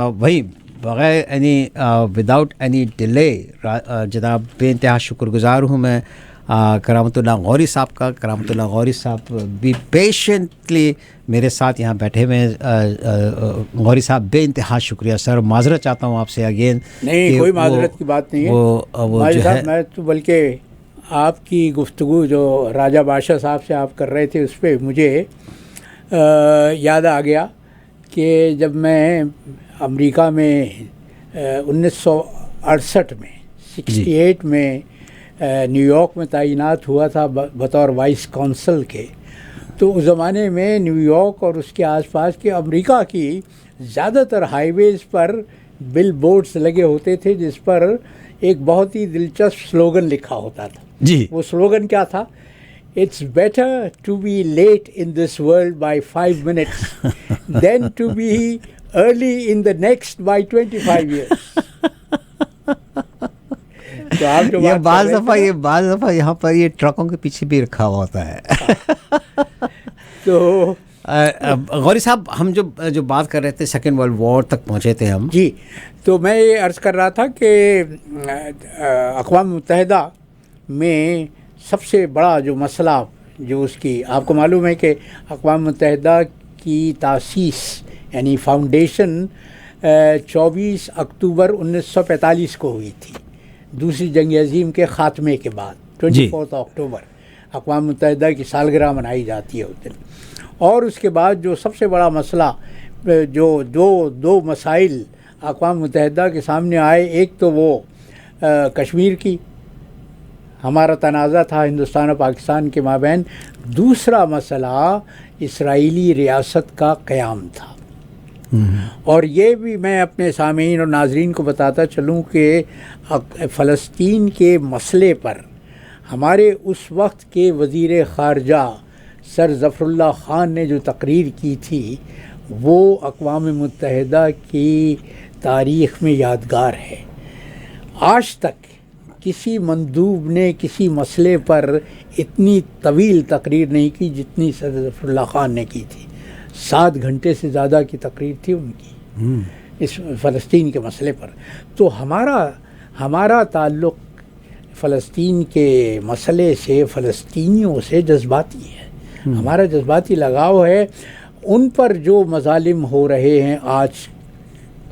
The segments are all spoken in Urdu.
وہی بغیر وداؤٹ اینی ڈیلے جناب بے انتہا شکر گزار ہوں میں کرامت اللہ غوری صاحب کا. کرامت اللہ غوری صاحب بھی پیشنٹلی میرے ساتھ یہاں بیٹھے ہوئے ہیں. غوری صاحب بے انتہا شکریہ سر. معذرت چاہتا ہوں آپ سے اگین. نہیں کوئی معذرت کی بات نہیں ہے. وہ جو ہے میں تو بلکہ آپ کی گفتگو جو راجہ بادشاہ صاحب سے آپ کر رہے تھے اس پہ مجھے یاد آ گیا کہ جب میں امریکہ میں 1968 میں 68 میں نیو یارک میں تعینات ہوا تھا بطور وائس کونسل کے، تو اس زمانے میں نیو یارک اور اس کے آس پاس کے امریکہ کی زیادہ تر ہائی ویز پر بل بورڈز لگے ہوتے تھے جس پر ایک بہت ہی دلچسپ سلوگن لکھا ہوتا تھا. جی وہ سلوگن کیا تھا؟ It's better to be late in this world by 5 minutes than to be early in the next by 25 years. تو آپ جو بعض دفعہ یہاں پر یہ ٹرکوں کے پیچھے بھی رکھا ہوا ہوتا ہے. تو غوری صاحب ہم جو بات کر رہے تھے سیکنڈ ورلڈ وار تک پہنچے تھے ہم. جی تو میں یہ عرض کر رہا تھا کہ اقوام متحدہ میں سب سے بڑا جو مسئلہ جو اس کی آپ کو معلوم ہے کہ اقوام متحدہ کی تاسیس یعنی فاؤنڈیشن 24 اکتوبر 1945 کو ہوئی تھی، دوسری جنگ عظیم کے خاتمے کے بعد. 24 اکتوبر اقوام متحدہ کی سالگرہ منائی جاتی ہے اس دن. اور اس کے بعد جو سب سے بڑا مسئلہ جو دو مسائل اقوام متحدہ کے سامنے آئے، ایک تو وہ کشمیر کی ہمارا تنازع تھا ہندوستان اور پاکستان کے مابین، دوسرا مسئلہ اسرائیلی ریاست کا قیام تھا. اور یہ بھی میں اپنے سامعین اور ناظرین کو بتاتا چلوں کہ فلسطین کے مسئلے پر ہمارے اس وقت کے وزیر خارجہ سر ظفر اللہ خان نے جو تقریر کی تھی وہ اقوام متحدہ کی تاریخ میں یادگار ہے. آج تک کسی مندوب نے کسی مسئلے پر اتنی طویل تقریر نہیں کی جتنی سر ظفر اللہ خان نے کی تھی. 7 گھنٹے سے زیادہ کی تقریر تھی ان کی اس فلسطین کے مسئلے پر. تو ہمارا تعلق فلسطین کے مسئلے سے، فلسطینیوں سے جذباتی ہے. ہمارا جذباتی لگاؤ ہے. ان پر جو مظالم ہو رہے ہیں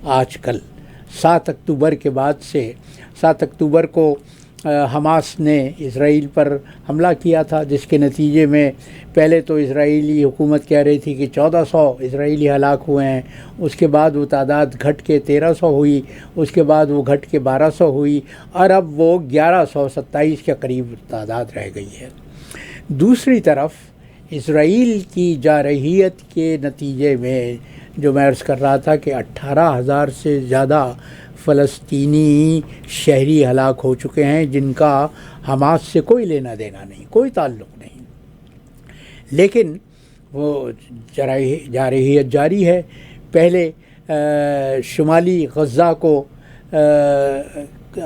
آج کل 7 اکتوبر کے بعد سے، 7 اکتوبر کو حماس نے اسرائیل پر حملہ کیا تھا جس کے نتیجے میں پہلے تو اسرائیلی حکومت کہہ رہی تھی کہ 1400 اسرائیلی ہلاک ہوئے ہیں، اس کے بعد وہ تعداد گھٹ کے 1300 ہوئی، اس کے بعد وہ گھٹ کے 1200 ہوئی، اور اب وہ 1127 کے قریب تعداد رہ گئی ہے. دوسری طرف اسرائیل کی جارحیت کے نتیجے میں جو میں عرض کر رہا تھا کہ 18,000 سے زیادہ فلسطینی شہری ہلاک ہو چکے ہیں جن کا حماس سے کوئی لینا دینا نہیں، کوئی تعلق نہیں، لیکن وہ جارحیت جاری ہے. پہلے شمالی غزہ کو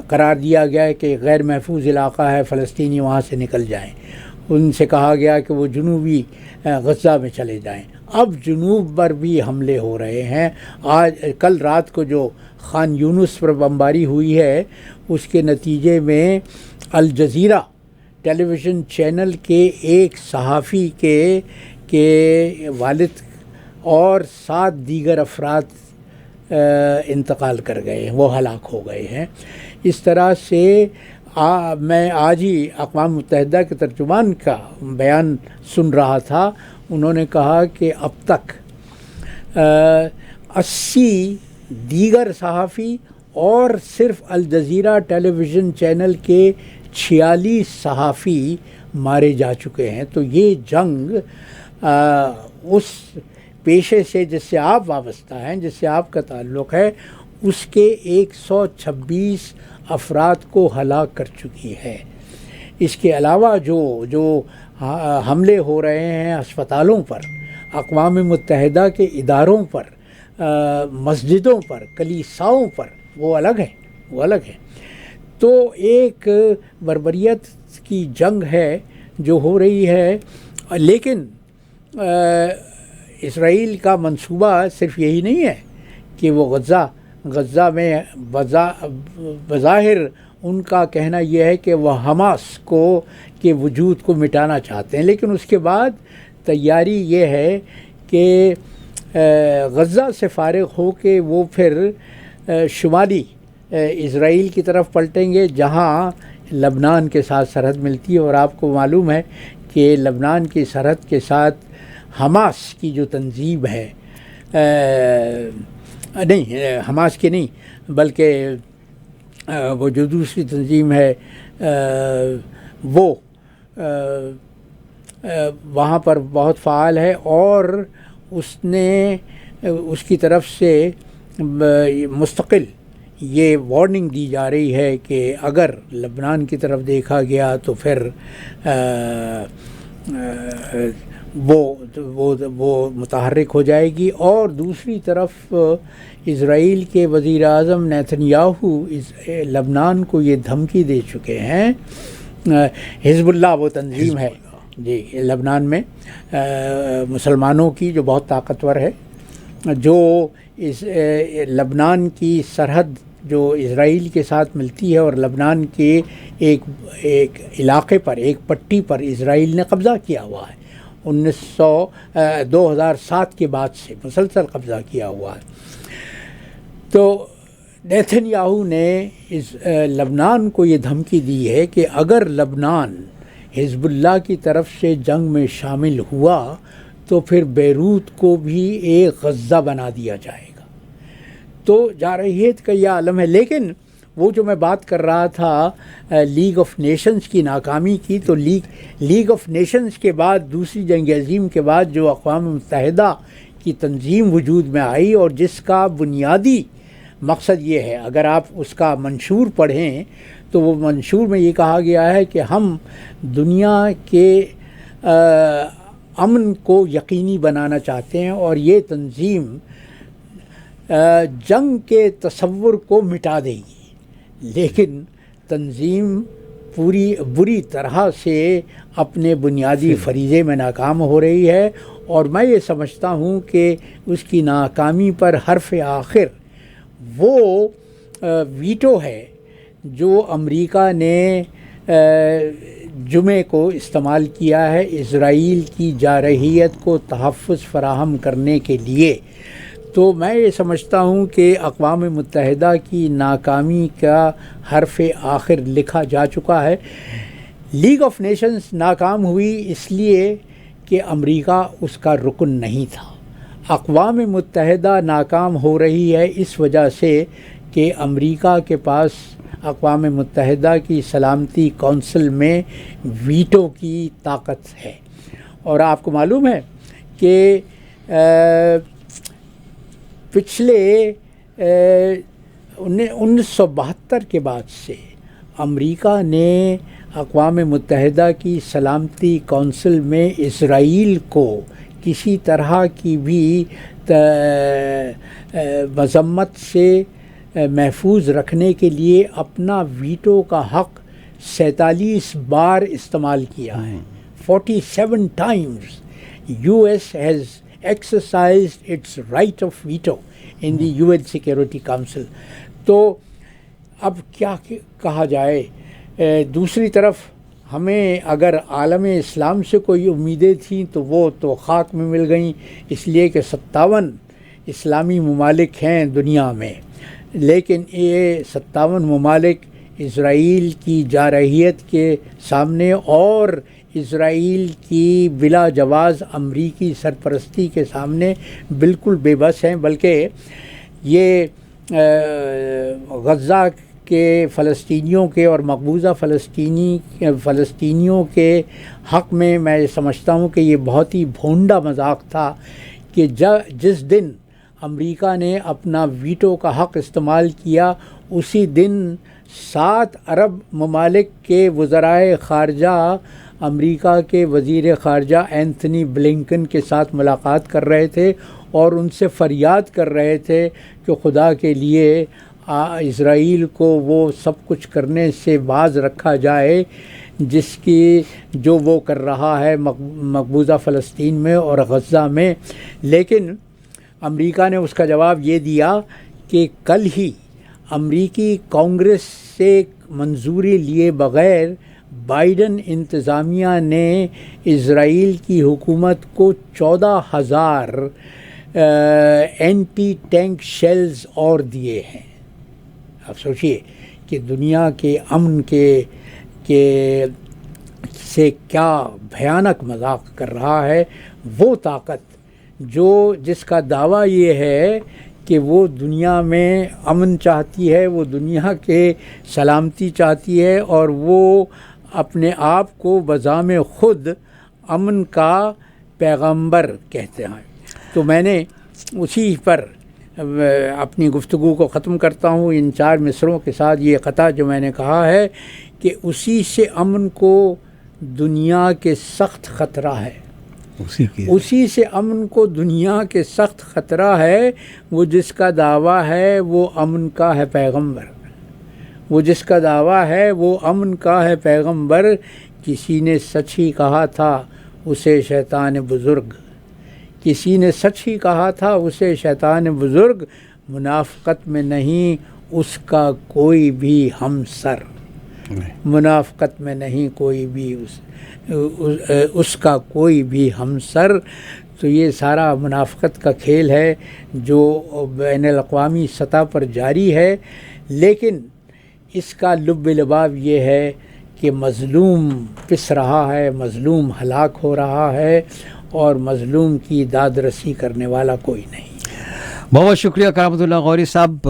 قرار دیا گیا کہ غیر محفوظ علاقہ ہے، فلسطینی وہاں سے نکل جائیں. ان سے کہا گیا کہ وہ جنوبی غزہ میں چلے جائیں. اب جنوب پر بھی حملے ہو رہے ہیں. کل رات کو جو خان یونس پر بمباری ہوئی ہے اس کے نتیجے میں الجزیرہ ٹیلی ویژن چینل کے ایک صحافی کے والد اور 7 دیگر افراد انتقال کر گئے ہیں، وہ ہلاک ہو گئے ہیں. اس طرح سے میں آج ہی اقوام متحدہ کے ترجمان کا بیان سن رہا تھا. انہوں نے کہا کہ اب تک 80 دیگر صحافی اور صرف الجزیرہ ٹیلی ویژن چینل کے 46 صحافی مارے جا چکے ہیں. تو یہ جنگ اس پیشے سے جس سے آپ وابستہ ہیں، جس سے آپ کا تعلق ہے، اس کے 126 افراد کو ہلاک کر چکی ہے. اس کے علاوہ جو حملے ہو رہے ہیں اسپتالوں پر، اقوام متحدہ کے اداروں پر، مسجدوں پر، کلیساؤں پر، وہ الگ ہے. تو ایک بربریت کی جنگ ہے جو ہو رہی ہے. لیکن اسرائیل کا منصوبہ صرف یہی نہیں ہے کہ وہ غزہ میں بظاہر ان کا کہنا یہ ہے کہ وہ حماس کے وجود کو مٹانا چاہتے ہیں، لیکن اس کے بعد تیاری یہ ہے کہ غزہ سے فارغ ہو کے وہ پھر شمالی اسرائیل کی طرف پلٹیں گے، جہاں لبنان کے ساتھ سرحد ملتی ہے، اور آپ کو معلوم ہے کہ لبنان کی سرحد کے ساتھ حماس کی جو تنظیم ہے، نہیں حماس کی نہیں بلکہ وہ جو دوسری تنظیم ہے وہ وہاں پر بہت فعال ہے، اور اس کی طرف سے مستقل یہ وارننگ دی جا رہی ہے کہ اگر لبنان کی طرف دیکھا گیا تو پھر وہ متحرک ہو جائے گی، اور دوسری طرف اسرائیل کے وزیر اعظم نیتن یاہو لبنان کو یہ دھمکی دے چکے ہیں۔ حزب اللہ وہ تنظیم ہے جی لبنان میں مسلمانوں کی جو بہت طاقتور ہے، جو لبنان کی سرحد جو اسرائیل کے ساتھ ملتی ہے، اور لبنان کے ایک علاقے پر، ایک پٹی پر اسرائیل نے قبضہ کیا ہوا ہے، 2007 کے بعد سے مسلسل قبضہ کیا ہوا ہے۔ تو نیتن یاہو نے لبنان کو یہ دھمکی دی ہے کہ اگر لبنان حزب اللہ کی طرف سے جنگ میں شامل ہوا تو پھر بیروت کو بھی ایک غزہ بنا دیا جائے گا۔ تو جارحیت کا یہ عالم ہے، لیکن وہ جو میں بات کر رہا تھا لیگ آف نیشنز کی ناکامی کی، تو لیگ آف نیشنز کے بعد دوسری جنگ عظیم کے بعد جو اقوام متحدہ کی تنظیم وجود میں آئی، اور جس کا بنیادی مقصد یہ ہے، اگر آپ اس کا منشور پڑھیں تو وہ منشور میں یہ کہا گیا ہے کہ ہم دنیا کے امن کو یقینی بنانا چاہتے ہیں، اور یہ تنظیم جنگ کے تصور کو مٹا دے گی، لیکن تنظیم بری طرح سے اپنے بنیادی فریضے میں ناکام ہو رہی ہے، اور میں یہ سمجھتا ہوں کہ اس کی ناکامی پر حرف آخر وہ ویٹو ہے جو امریکہ نے جمعے کو استعمال کیا ہے اسرائیل کی جارحیت کو تحفظ فراہم کرنے کے لیے۔ تو میں یہ سمجھتا ہوں کہ اقوام متحدہ کی ناکامی کا حرف آخر لکھا جا چکا ہے۔ لیگ آف نیشنز ناکام ہوئی اس لیے کہ امریکہ اس کا رکن نہیں تھا۔ اقوام متحدہ ناکام ہو رہی ہے اس وجہ سے کہ امریکہ کے پاس اقوام متحدہ کی سلامتی کونسل میں ویٹو کی طاقت ہے، اور آپ کو معلوم ہے کہ پچھلے 1972 کے بعد سے امریکہ نے اقوام متحدہ کی سلامتی کونسل میں اسرائیل کو کسی طرح کی بھی مذمت سے محفوظ رکھنے کے لیے اپنا ویٹو کا حق 47 بار استعمال کیا ہے۔ 47 times US has exercised its right of veto in the UN Security Council۔ تو اب کیا کہا جائے، دوسری طرف ہمیں اگر عالم اسلام سے کوئی امیدیں تھیں تو وہ تو خاک میں مل گئیں، اس لیے کہ 57 اسلامی ممالک ہیں دنیا میں، لیکن یہ 57 ممالک اسرائیل کی جارحیت کے سامنے اور اسرائیل کی بلا جواز امریکی سرپرستی کے سامنے بالکل بے بس ہیں، بلکہ یہ غزہ کے فلسطینیوں کے اور مقبوضہ فلسطینیوں کے حق میں سمجھتا ہوں کہ یہ بہت ہی بھونڈا مذاق تھا کہ جس دن امریکہ نے اپنا ویٹو کا حق استعمال کیا اسی دن 7 عرب ممالک کے وزرائے خارجہ امریکہ کے وزیر خارجہ اینتھنی بلنکن کے ساتھ ملاقات کر رہے تھے اور ان سے فریاد کر رہے تھے کہ خدا کے لیے اسرائیل کو وہ سب کچھ کرنے سے باز رکھا جائے جو وہ کر رہا ہے مقبوضہ فلسطین میں اور غزہ میں۔ لیکن امریکہ نے اس کا جواب یہ دیا کہ کل ہی امریکی کانگریس سے منظوری لیے بغیر بائیڈن انتظامیہ نے اسرائیل کی حکومت کو 14,000 اینٹی ٹینک شیلز اور دیے ہیں۔ آپ سوچئے کہ دنیا کے امن کے سے کیا بھیانک مذاق کر رہا ہے وہ طاقت جس کا دعویٰ یہ ہے کہ وہ دنیا میں امن چاہتی ہے، وہ دنیا کے سلامتی چاہتی ہے، اور وہ اپنے آپ کو بذام خود امن کا پیغمبر کہتے ہیں۔ تو میں نے اسی پر اپنی گفتگو کو ختم کرتا ہوں ان 4 مصروں کے ساتھ۔ یہ قطعہ جو میں نے کہا ہے کہ اسی سے امن کو دنیا کے سخت خطرہ ہے، اسی سے امن کو دنیا کے سخت خطرہ ہے، وہ جس کا دعویٰ ہے وہ امن کا ہے پیغمبر، وہ جس کا دعویٰ ہے وہ امن کا ہے پیغمبر۔ کسی نے سچ ہی کہا تھا اسے شیطان بزرگ، کسی نے سچ ہی کہا تھا اسے شیطان بزرگ، منافقت میں نہیں اس کا کوئی بھی ہمسر، منافقت میں نہیں کوئی بھی اس کا کوئی بھی ہمسر۔ تو یہ سارا منافقت کا کھیل ہے جو بین الاقوامی سطح پر جاری ہے، لیکن اس کا لب لباب یہ ہے کہ مظلوم پس رہا ہے، مظلوم ہلاک ہو رہا ہے، اور مظلوم کی داد رسی کرنے والا کوئی نہیں۔ بہت شکریہ کرامت اللہ غوری صاحب۔